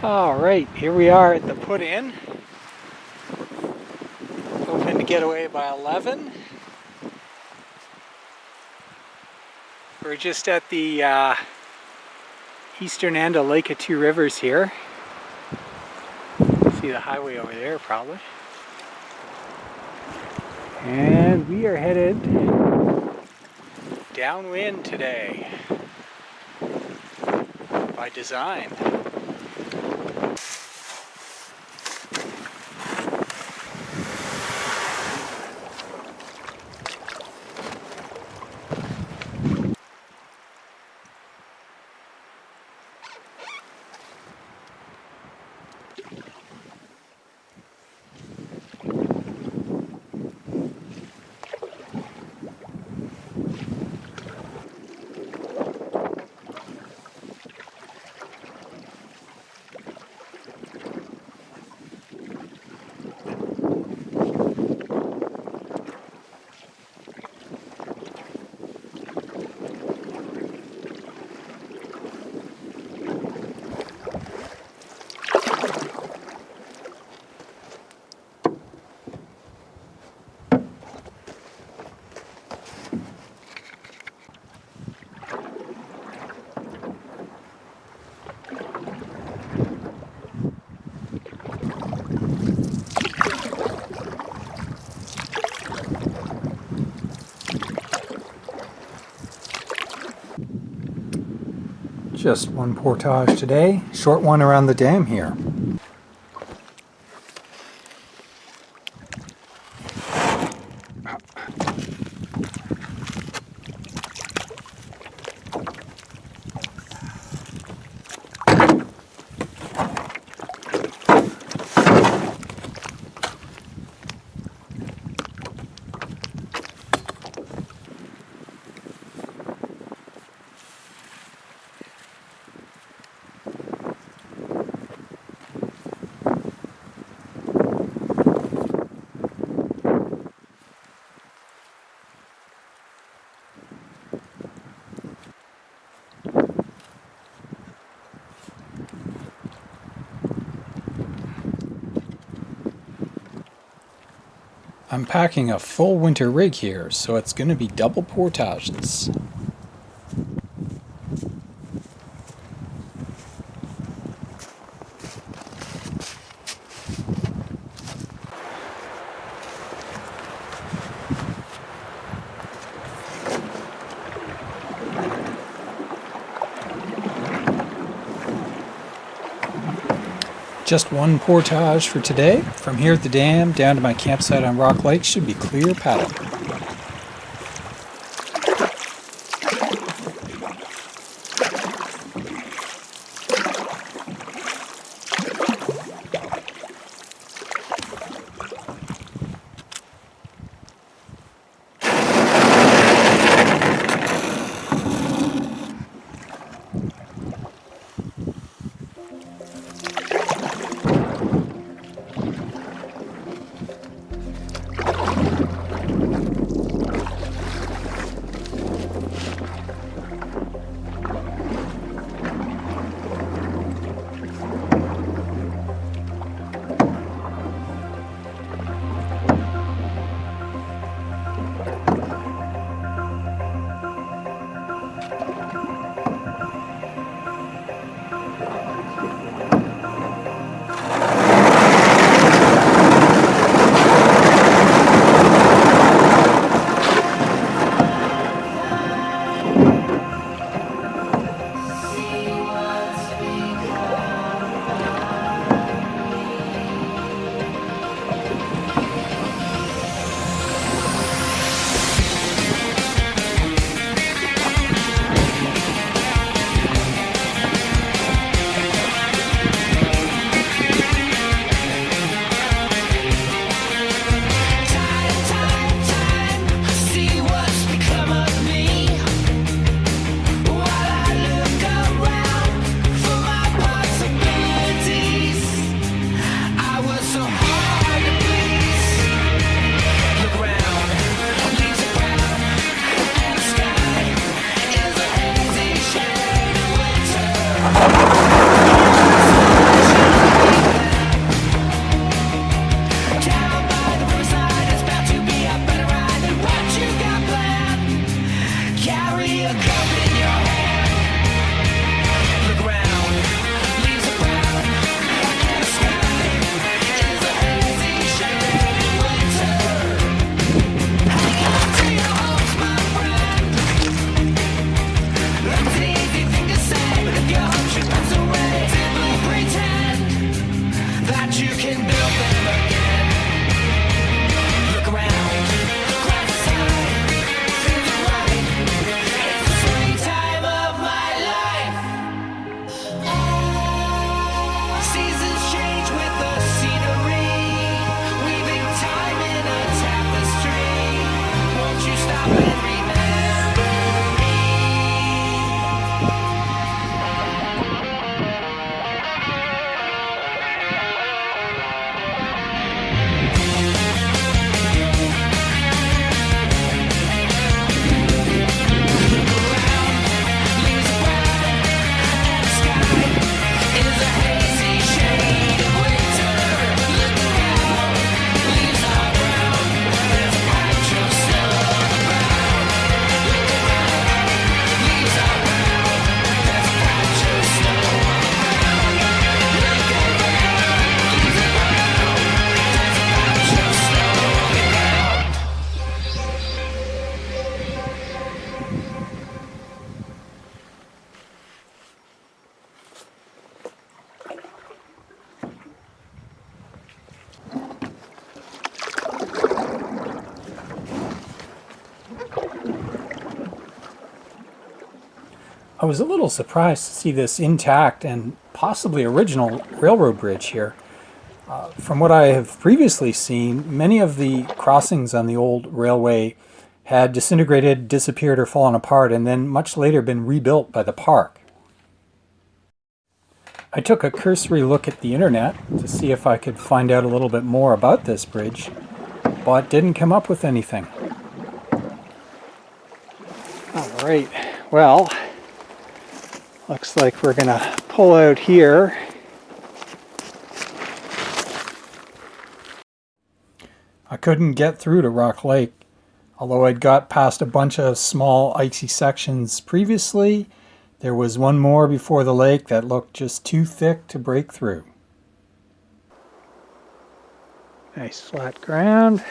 All right, here we are at the put-in. Hoping to get away by 11. We're just at the eastern end of Lake of Two Rivers here. See the highway over there probably. And we are headed downwind today by design. Just one portage today, short one around the dam here. I'm packing a full winter rig here, so it's going to be double portages. Just one portage for today. From here at the dam down to my campsite on Rock Lake should be clear paddle. I was a little surprised to see this intact and possibly original railroad bridge here. From what I have previously seen, many of the crossings on the old railway had disintegrated, disappeared, or fallen apart, and then much later been rebuilt by the park. I took a cursory look at the internet to see if I could find out a little bit more about this bridge, but didn't come up with anything. Alright, well, looks like we're gonna pull out here. I couldn't get through to Rock Lake, although I'd got past a bunch of small icy sections previously. There was one more before the lake that looked just too thick to break through. Nice flat ground.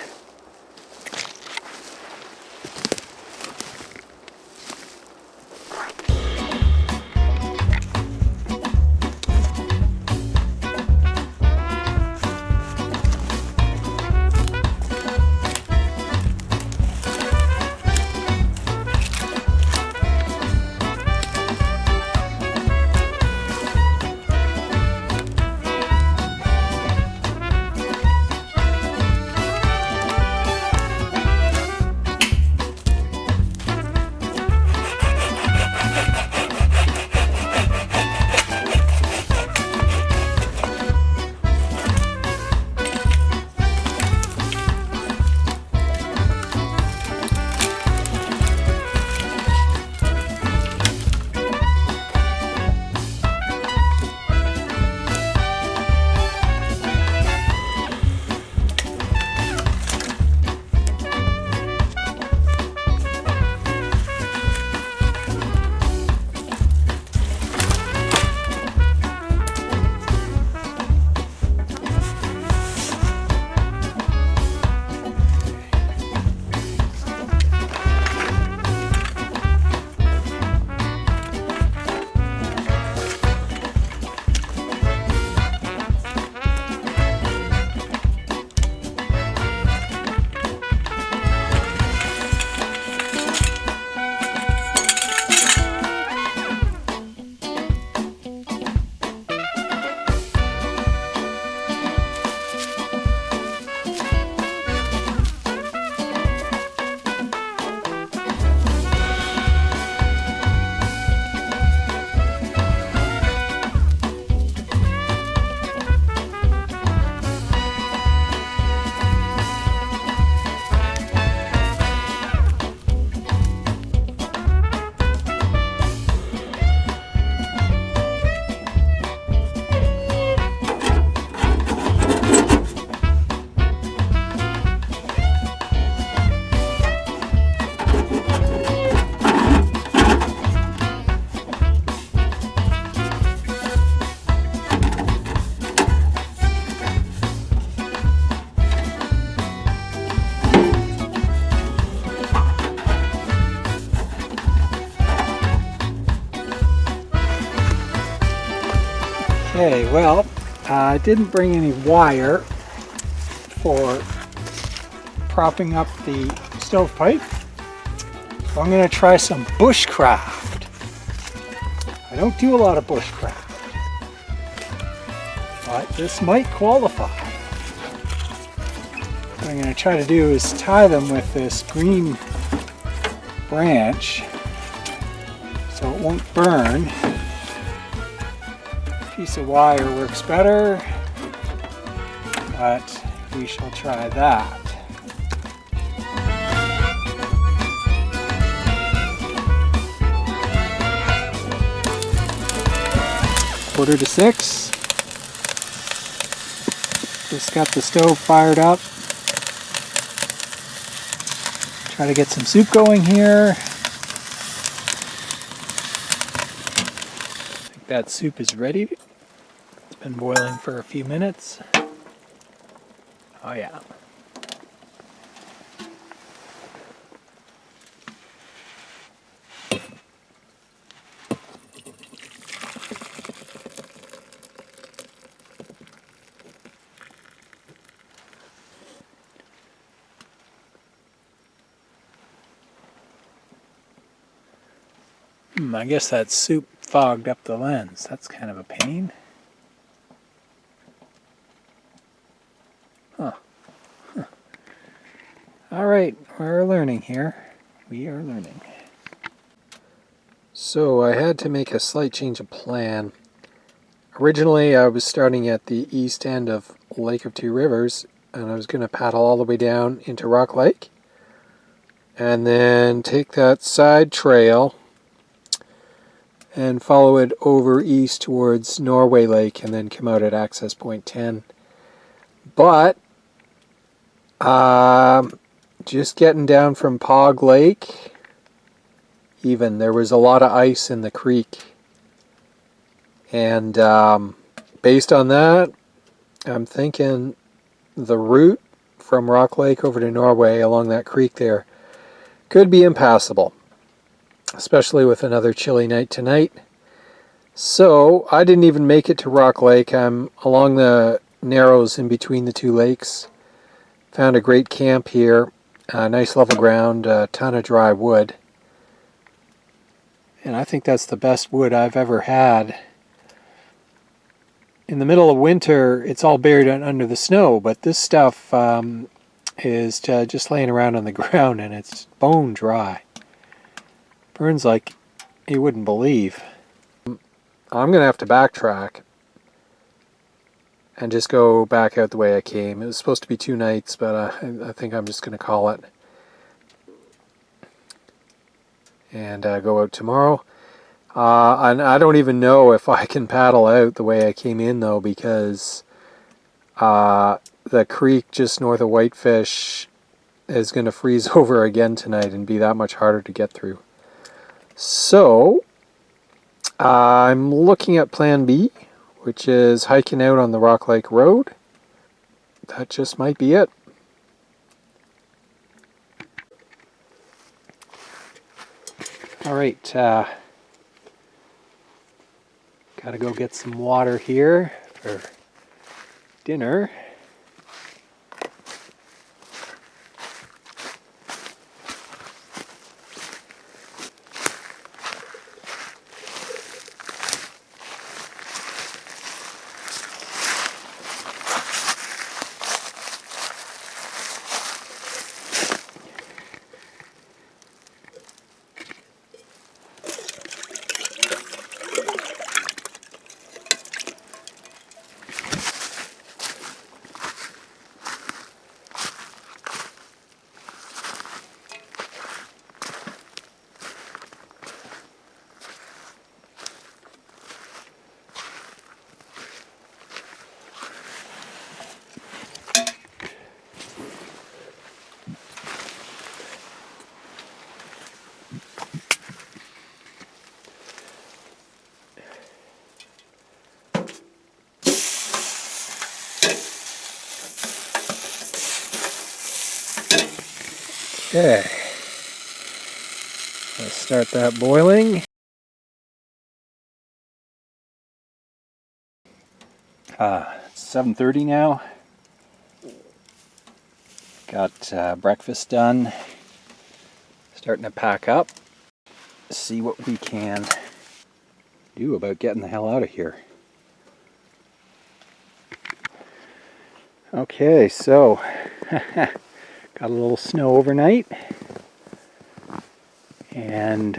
Okay, well, I didn't bring any wire for propping up the stovepipe, so I'm going to try some bushcraft. I don't do a lot of bushcraft, but this might qualify. What I'm going to try to do is tie them with this green branch so it won't burn. Piece of wire works better, but we shall try that. Quarter to 6. Just got the stove fired up. Try to get some soup going here. I think that soup is ready. It's been boiling for a few minutes. Oh yeah. I guess that soup fogged up the lens. That's kind of a pain. Huh. All right, we're learning here. We are learning. So I had to make a slight change of plan. Originally, I was starting at the east end of Lake of Two Rivers, and I was going to paddle all the way down into Rock Lake, and then take that side trail and follow it over east towards Norway Lake, and then come out at Access Point 10. But just getting down from Pog Lake, even there was a lot of ice in the creek. And based on that, I'm thinking the route from Rock Lake over to Norway along that creek there could be impassable, especially with another chilly night tonight. So I didn't even make it to Rock Lake. I'm along the narrows in between the two lakes. Found a great camp here, nice level ground, a ton of dry wood. And I think that's the best wood I've ever had. In the middle of winter, it's all buried under the snow, but this stuff is just laying around on the ground, and it's bone dry. Burns like you wouldn't believe. I'm going to have to backtrack and just go back out the way I came. It was supposed to be 2 nights, but I think I'm just going to call it and go out tomorrow. And I don't even know if I can paddle out the way I came in, though, because the creek just north of Whitefish is going to freeze over again tonight and be that much harder to get through. So I'm looking at Plan B, which is hiking out on the Rock Lake Road. That just might be it. All right. Gotta go get some water here for dinner. Okay, let's start that boiling. It's 7:30 now. Got breakfast done. Starting to pack up. See what we can do about getting the hell out of here. Okay, so got a little snow overnight, and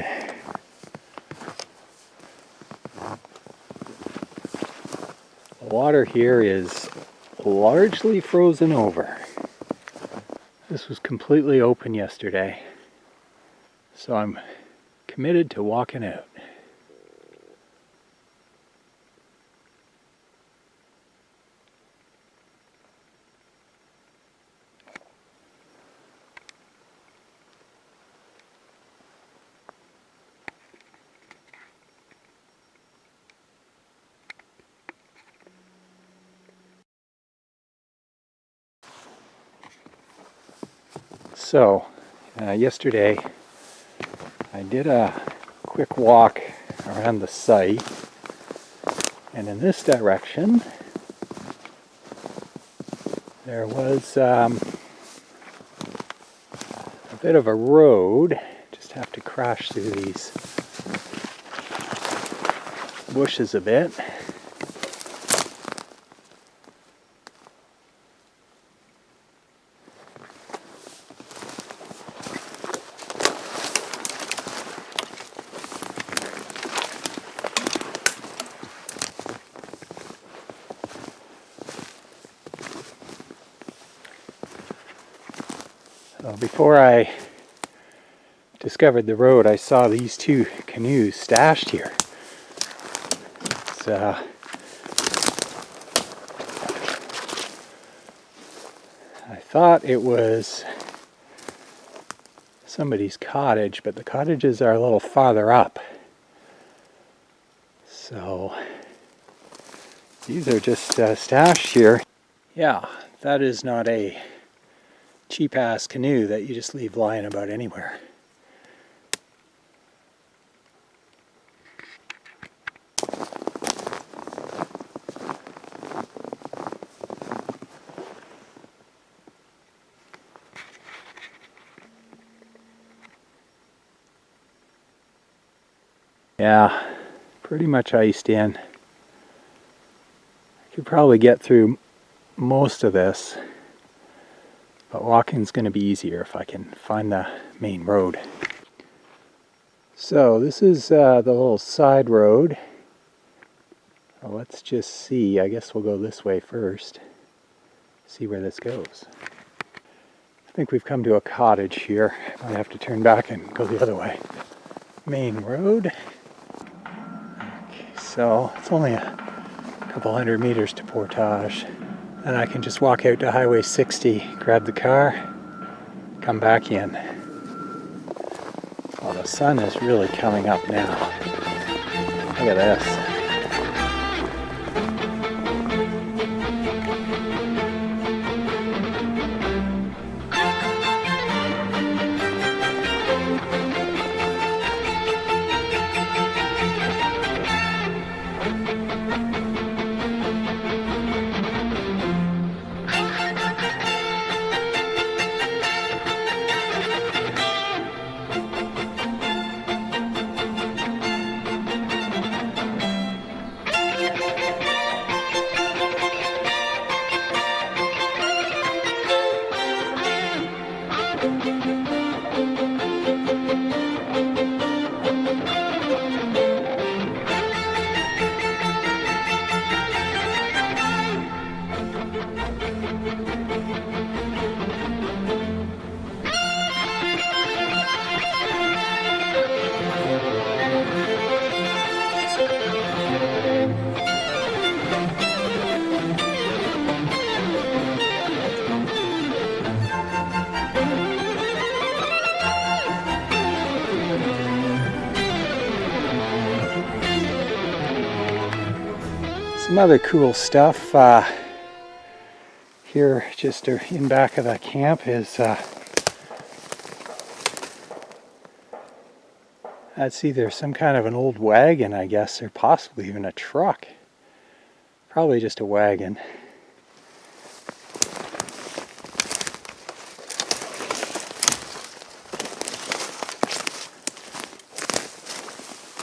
the water here is largely frozen over. This was completely open yesterday, so I'm committed to walking out. So, yesterday I did a quick walk around the site, and in this direction there was a bit of a road. Just have to crash through these bushes a bit. So before I discovered the road, I saw these two canoes stashed here. It's, I thought it was somebody's cottage, but the cottages are a little farther up. So these are just stashed here. Yeah, that is not a cheap-ass canoe that you just leave lying about anywhere. Yeah, pretty much iced in. I could probably get through most of this, but walking's going to be easier if I can find the main road. So this is the little side road. Well, let's just see. I guess we'll go this way first. See where this goes. I think we've come to a cottage here. I might have to turn back and go the other way. Main road. Okay, so it's only a couple hundred meters to Portage. And I can just walk out to Highway 60, grab the car, come back in. Well, the sun is really coming up now. Look at this. Some other cool stuff here just in back of the camp is that's either some kind of an old wagon, I guess, or possibly even a truck. Probably just a wagon.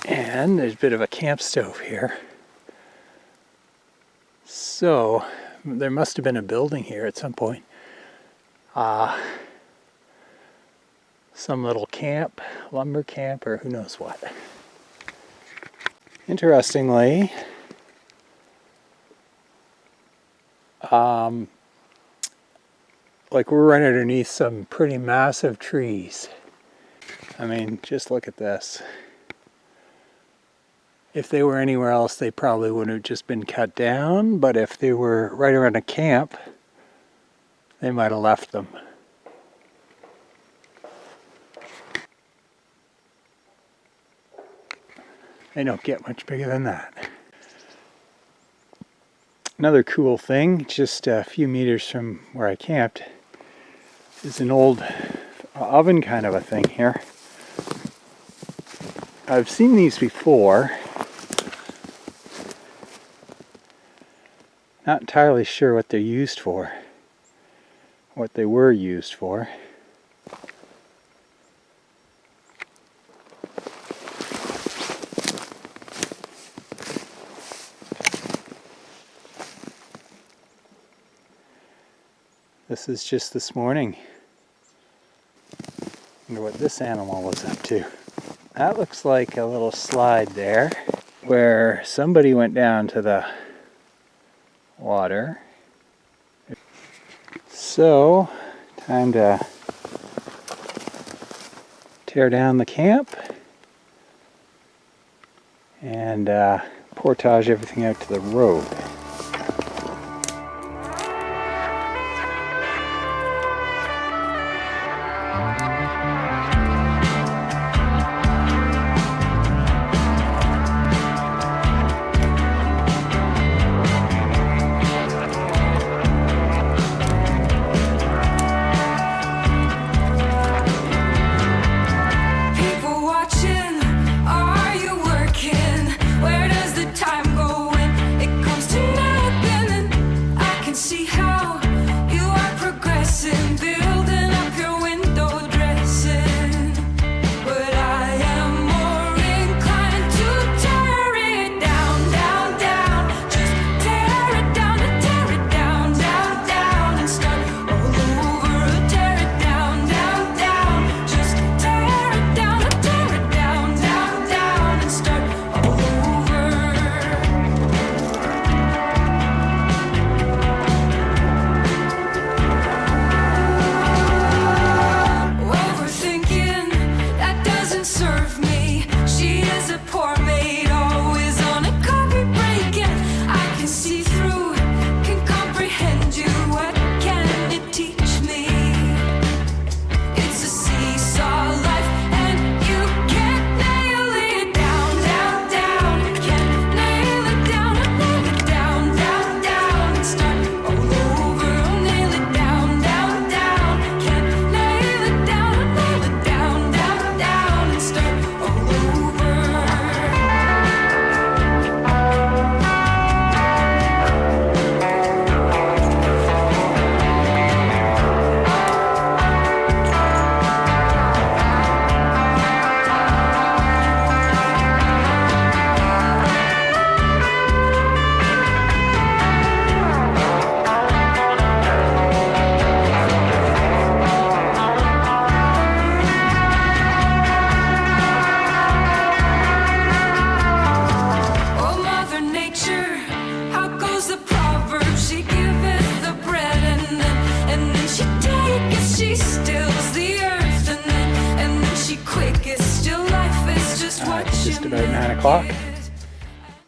And there's a bit of a camp stove here. So, there must have been a building here at some point. Some little camp, lumber camp, or who knows what. Interestingly, like we're right underneath some pretty massive trees. I mean, just look at this. If they were anywhere else, they probably would have just been cut down, but if they were right around a camp, they might have left them. They don't get much bigger than that. Another cool thing, just a few meters from where I camped, is an old oven kind of a thing here. I've seen these before. Not entirely sure what they're used for, what they were used for. This is just this morning. Wonder what this animal was up to. That looks like a little slide there where somebody went down to the water. So, time to tear down the camp and portage everything out to the road. Just about 9 o'clock,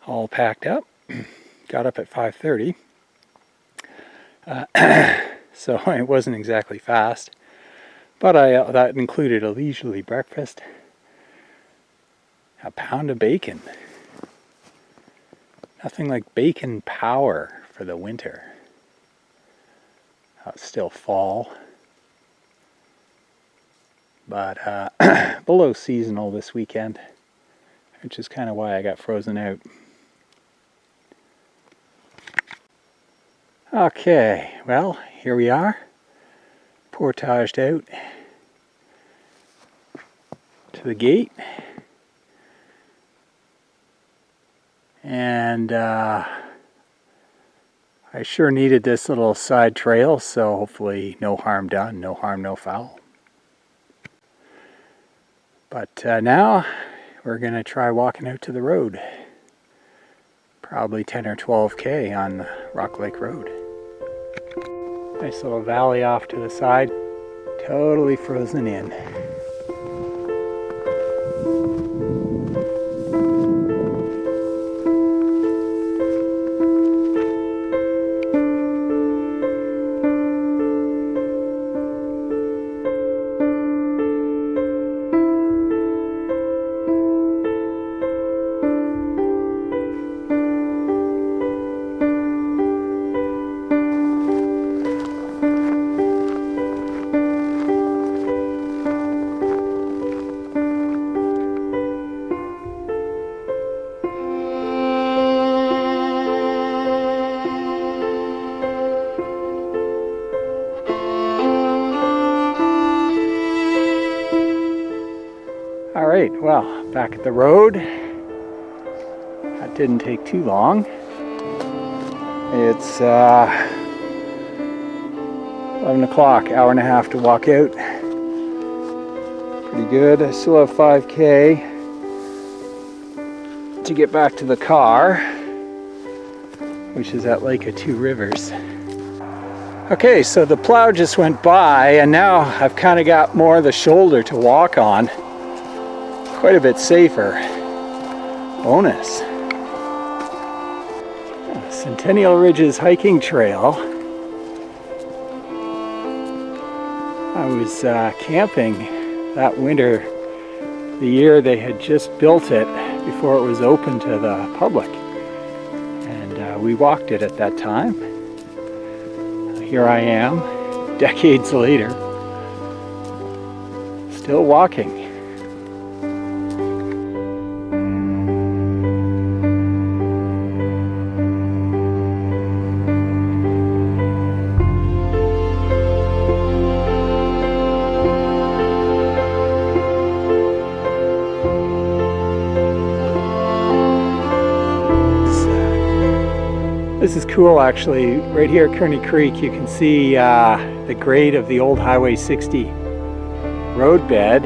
all packed up. Got up at 5:30, so it wasn't exactly fast, but that included a leisurely breakfast, a pound of bacon. Nothing like bacon power for the winter. It's still fall, but below seasonal this weekend, which is kind of why I got frozen out. Okay, well, here we are, portaged out to the gate, and I sure needed this little side trail, so hopefully no harm done, no harm, no foul. But now we're going to try walking out to the road. Probably 10 or 12K on Rock Lake Road. Nice little valley off to the side, totally frozen in. Alright, well, back at the road. That didn't take too long. It's 11 o'clock, hour and a half to walk out. Pretty good. I still have 5K to get back to the car, which is at Lake of Two Rivers. Okay, so the plow just went by and now I've kind of got more of the shoulder to walk on. Quite a bit safer. Bonus. Centennial Ridges hiking trail. I was camping that winter, the year they had just built it before it was open to the public. And we walked it at that time. Here I am, decades later, still walking. This is cool actually. Right here at Kearney Creek you can see the grade of the old Highway 60 roadbed.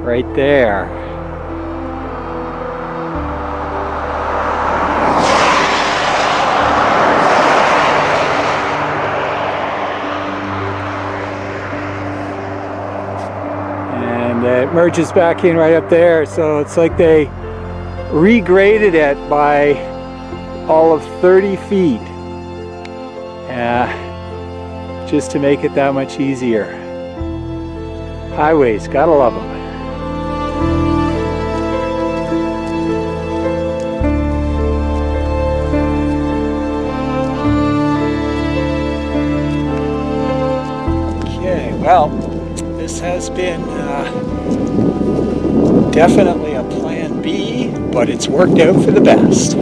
Right there. And it merges back in right up there, so it's like they regraded it by all of 30 feet just to make it that much easier. Highways, gotta love them. Okay, well, this has been definitely a plan B, but it's worked out for the best.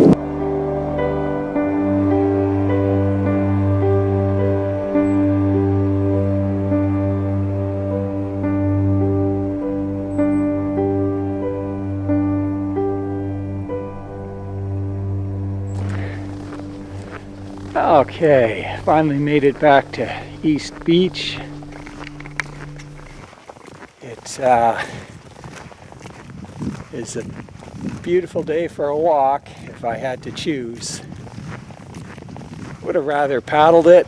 Okay, finally made it back to East Beach. It's a beautiful day for a walk if I had to choose. Would have rather paddled it,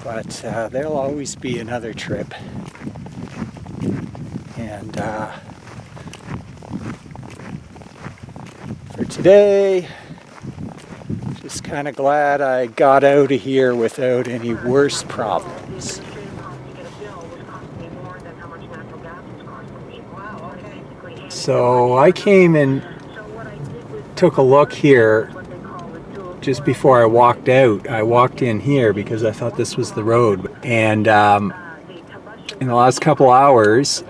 but there'll always be another trip. And for today, just kind of glad I got out of here without any worse problems. So I came and took a look here just before I walked out. I walked in here because I thought this was the road. And in the last couple hours,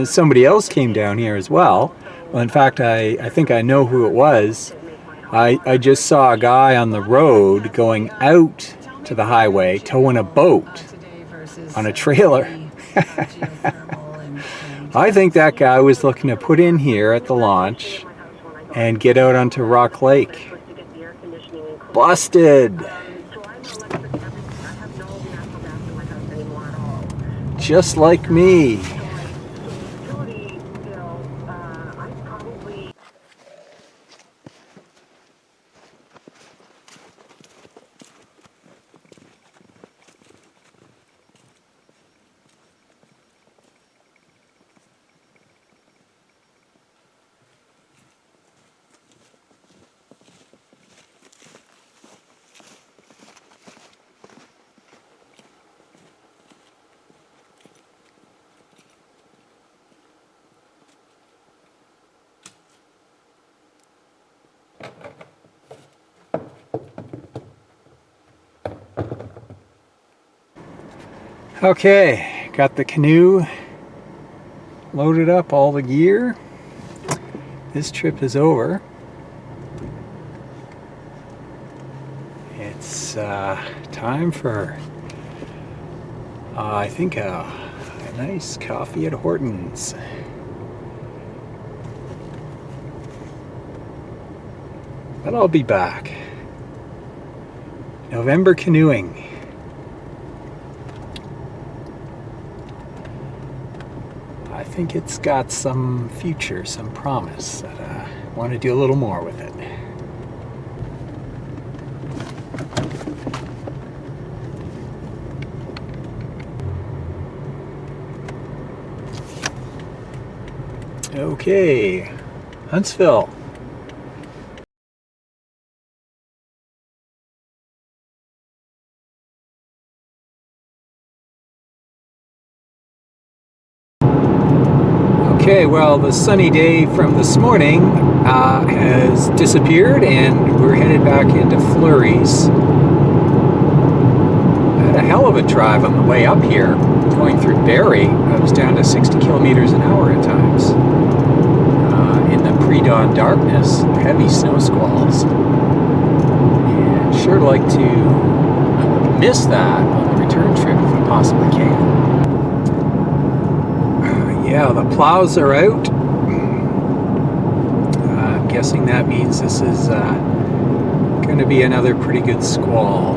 somebody else came down here as well. Well, in fact, I think I know who it was. I just saw a guy on the road going out to the highway, towing a boat on a trailer. I think that guy was looking to put in here at the launch and get out onto Rock Lake. Busted! Just like me. Okay, got the canoe loaded up, all the gear. This trip is over. It's time for, I think, a nice coffee at Horton's. But I'll be back. November canoeing. I think it's got some future, some promise, that I want to do a little more with it. Okay, Huntsville. Okay, well, the sunny day from this morning has disappeared, and we're headed back into flurries. I had a hell of a drive on the way up here, going through Barrie. I was down to 60 kilometers an hour at times. In the pre-dawn darkness, heavy snow squalls. And sure like to miss that on the return trip if I possibly can. Yeah, the plows are out. I'm guessing that means this is going to be another pretty good squall.